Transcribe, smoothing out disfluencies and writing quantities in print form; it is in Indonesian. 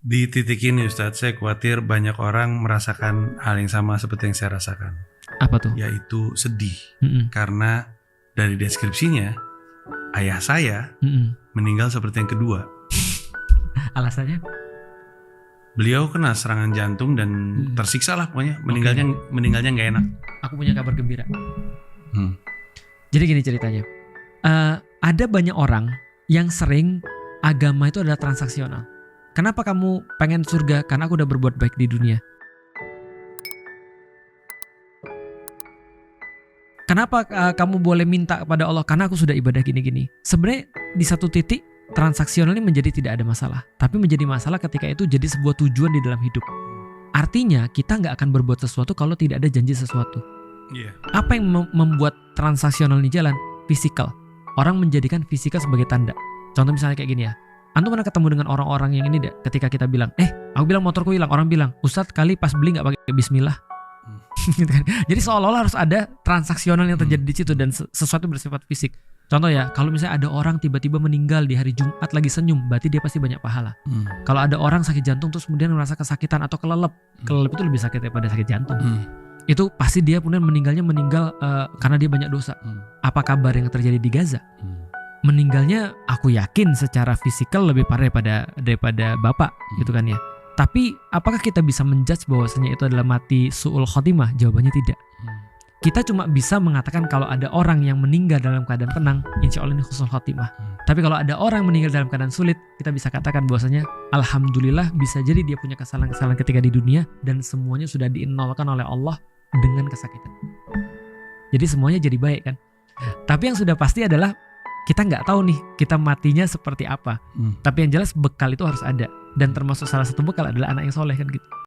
Di titik ini Ustadz, saya khawatir banyak orang merasakan hal yang sama seperti yang saya rasakan. Apa tuh? Yaitu sedih. Mm-mm. Karena dari deskripsinya, ayah saya Mm-mm. meninggal seperti yang kedua. Alasannya? Beliau kena serangan jantung dan tersiksa lah pokoknya. Meninggalnya nggak enak. Aku punya kabar gembira. Hmm. Jadi gini ceritanya. Ada banyak orang yang sering agama itu adalah transaksional. Kenapa kamu pengen surga? Karena aku udah berbuat baik di dunia. Kenapa kamu boleh minta kepada Allah? Karena aku sudah ibadah gini-gini. Sebenarnya di satu titik transaksional ini menjadi tidak ada masalah. Tapi menjadi masalah ketika itu jadi sebuah tujuan di dalam hidup. Artinya kita nggak akan berbuat sesuatu kalau tidak ada janji sesuatu. Yeah. Apa yang membuat transaksional ini jalan? Fisikal. Orang menjadikan fisikal sebagai tanda. Contoh misalnya kayak gini ya. Antum pernah ketemu dengan orang-orang yang ini deh, ketika kita bilang, aku bilang motorku hilang, orang bilang, Ustadz kali pas beli nggak pakai bismillah. Gitu kan. Jadi seolah-olah harus ada transaksional yang terjadi di situ dan sesuatu bersifat fisik. Contoh ya, kalau misalnya ada orang tiba-tiba meninggal di hari Jumat lagi senyum, berarti dia pasti banyak pahala. Kalau ada orang sakit jantung terus kemudian merasa kesakitan atau kelelep itu lebih sakit daripada sakit jantung. Itu pasti dia kemudian meninggal karena dia banyak dosa. Apa kabar yang terjadi di Gaza? Meninggalnya aku yakin secara fisikal lebih parah daripada bapak gitu kan ya. Tapi apakah kita bisa menjudge bahwasanya itu adalah mati su'ul khotimah? Jawabannya tidak. Kita cuma bisa mengatakan kalau ada orang yang meninggal dalam keadaan tenang, insya Allah ini husnul khotimah. Tapi kalau ada orang yang meninggal dalam keadaan sulit, kita bisa katakan bahwasanya alhamdulillah bisa jadi dia punya kesalahan-kesalahan ketika di dunia dan semuanya sudah dienolkan oleh Allah dengan kesakitan. Jadi semuanya jadi baik kan. Tapi yang sudah pasti adalah kita nggak tahu nih kita matinya seperti apa. Tapi yang jelas bekal itu harus ada. Dan termasuk salah satu bekal adalah anak yang soleh kan gitu.